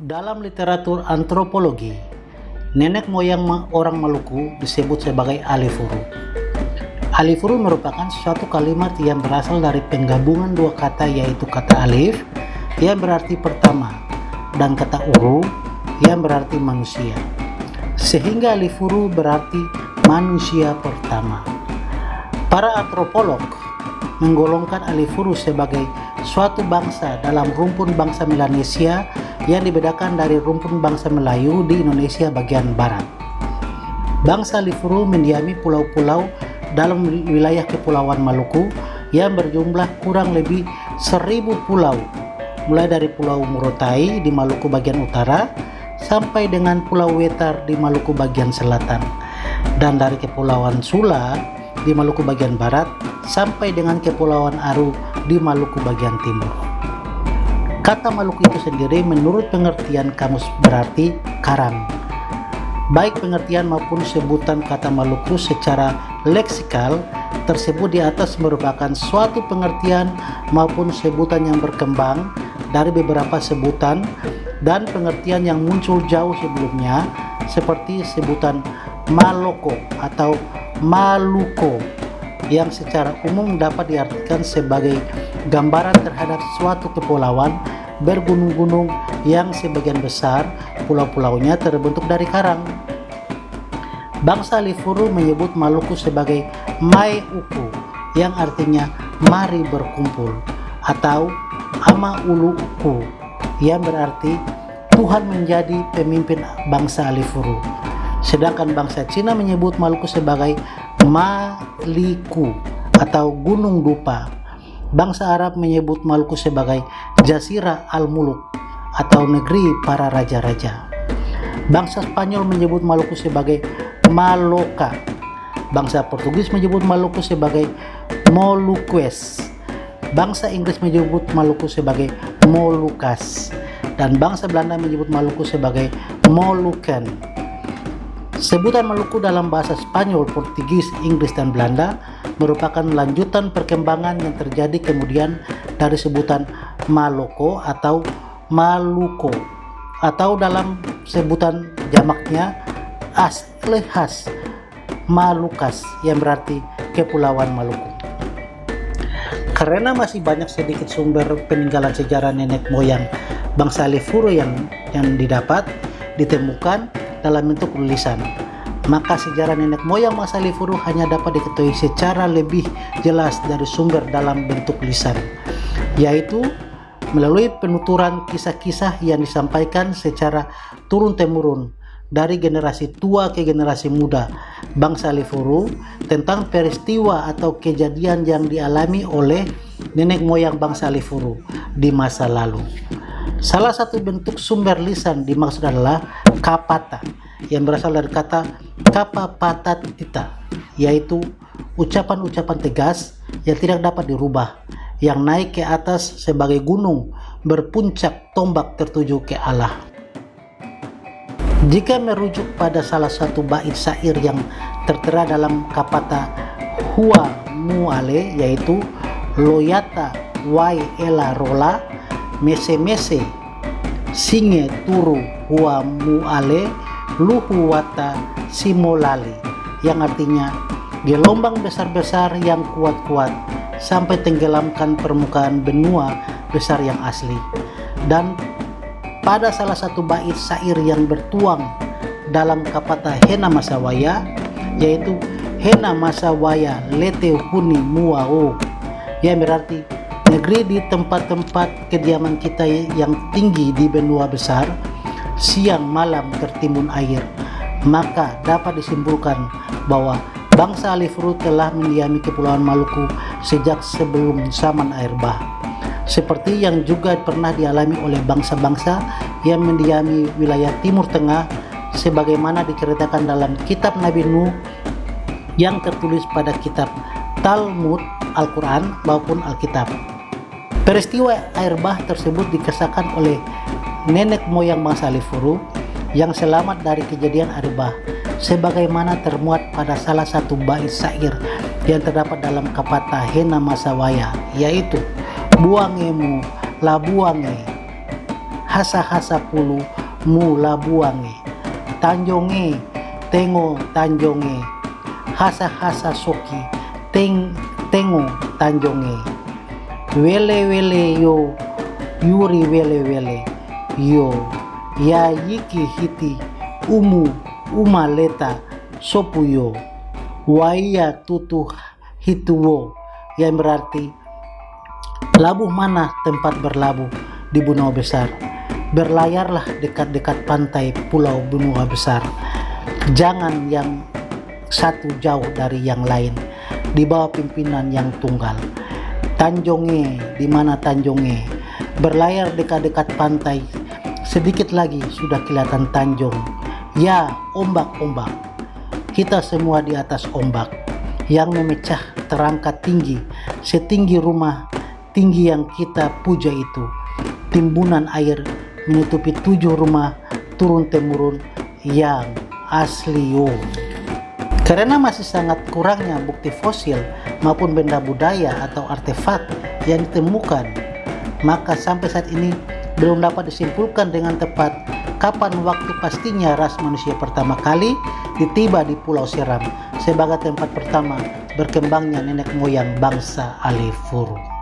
Dalam literatur antropologi, nenek moyang orang Maluku disebut sebagai alifuru. Alifuru merupakan suatu kalimat yang berasal dari penggabungan dua kata, yaitu kata alif yang berarti pertama dan kata uru yang berarti manusia, sehingga alifuru berarti manusia pertama. Para antropolog menggolongkan alifuru sebagai suatu bangsa dalam rumpun bangsa Melanesia yang dibedakan dari rumpun bangsa Melayu di Indonesia bagian barat. Bangsa alifuru mendiami pulau-pulau dalam wilayah Kepulauan Maluku yang berjumlah kurang lebih 1000 pulau, mulai dari Pulau Morotai di Maluku bagian utara sampai dengan Pulau Wetar di Maluku bagian selatan, dan dari Kepulauan Sula di Maluku bagian barat sampai dengan Kepulauan Aru di Maluku bagian timur. Kata Maluku itu sendiri menurut pengertian kamus berarti karang. Baik pengertian maupun sebutan kata Maluku secara leksikal tersebut di atas merupakan suatu pengertian maupun sebutan yang berkembang dari beberapa sebutan dan pengertian yang muncul jauh sebelumnya, seperti sebutan Maloko atau Maluko yang secara umum dapat diartikan sebagai gambaran terhadap suatu kepulauan bergunung-gunung yang sebagian besar pulau-pulaunya terbentuk dari karang. Bangsa alifuru menyebut Maluku sebagai Mai Uku yang artinya mari berkumpul, atau Ama Ulu Uku yang berarti Tuhan menjadi pemimpin bangsa alifuru. Sedangkan bangsa Cina menyebut Maluku sebagai Maliku atau Gunung Dupa. Bangsa Arab menyebut Maluku sebagai Jazirah Al-Muluk atau negeri para raja-raja. Bangsa Spanyol menyebut Maluku sebagai Maloka. Bangsa Portugis menyebut Maluku sebagai Moluques. Bangsa Inggris menyebut Maluku sebagai Molucas. Dan bangsa Belanda menyebut Maluku sebagai Moluccan. Sebutan Maluku dalam bahasa Spanyol, Portugis, Inggris, dan Belanda merupakan lanjutan perkembangan yang terjadi kemudian dari sebutan Maloko atau Maluko, atau dalam sebutan jamaknya khas Malukas yang berarti Kepulauan Maluku. Karena masih banyak sedikit sumber peninggalan sejarah nenek moyang bangsa alifuru yang ditemukan dalam bentuk tulisan, maka sejarah nenek moyang bangsa alifuru hanya dapat diketahui secara lebih jelas dari sumber dalam bentuk lisan, yaitu melalui penuturan kisah-kisah yang disampaikan secara turun-temurun dari generasi tua ke generasi muda bangsa alifuru tentang peristiwa atau kejadian yang dialami oleh nenek moyang bangsa alifuru di masa lalu. Salah satu bentuk sumber lisan dimaksud adalah kapata yang berasal dari kata kapapatatita, yaitu ucapan-ucapan tegas yang tidak dapat dirubah, yang naik ke atas sebagai gunung berpuncak tombak tertuju ke Allah. Jika merujuk pada salah satu bait syair yang tertera dalam kapata Hua Muale, yaitu Loyata Wai Ela Rola Mese-mese Singe Turu Hua Muale Luhu Wata Simolali, yang artinya gelombang besar-besar yang kuat-kuat sampai tenggelamkan permukaan benua besar yang asli. Dan pada salah satu bait syair yang bertuang dalam kapata Hena Masawaya, yaitu Hena Masawaya Lete Huni Muao, yang berarti negeri di tempat-tempat kediaman kita yang tinggi di benua besar, siang malam tertimbun air, maka dapat disimpulkan bahwa bangsa alifuru telah mendiami Kepulauan Maluku sejak sebelum zaman air bah, seperti yang juga pernah dialami oleh bangsa-bangsa yang mendiami wilayah Timur Tengah, sebagaimana diceritakan dalam kitab Nabi Nuh yang tertulis pada kitab Talmud, Al-Quran maupun Alkitab. Peristiwa air bah tersebut dikisahkan oleh nenek moyang bangsa alifuru yang selamat dari kejadian air bah, sebagaimana termuat pada salah satu bait syair yang terdapat dalam kapata Hena Masawaya, yaitu buangemu la buange hasa-hasa pulu mu labuange, tanjonge tengo tanjonge, hasa-hasa soki tengo tanjonge, wele-wele yo yuri wele-wele yo ya yiki hiti uma leta sopu yo waya tutu hituwo, yang berarti labuh mana tempat berlabuh di benua besar. Berlayarlah dekat-dekat pantai pulau benua besar. Jangan yang satu jauh dari yang lain, di bawah pimpinan yang tunggal. Tanjonge, di mana Tanjonge? Berlayar dekat-dekat pantai, sedikit lagi sudah kelihatan Tanjong. Ya, ombak-ombak. Kita semua di atas ombak yang memecah terangkat tinggi, setinggi rumah tinggi yang kita puja itu. Timbunan air menutupi 7 rumah turun-temurun yang asli. Karena masih sangat kurangnya bukti fosil maupun benda budaya atau artefak yang ditemukan, maka sampai saat ini belum dapat disimpulkan dengan tepat kapan waktu pastinya ras manusia pertama kali ditiba di Pulau Seram sebagai tempat pertama berkembangnya nenek moyang bangsa Alifuru.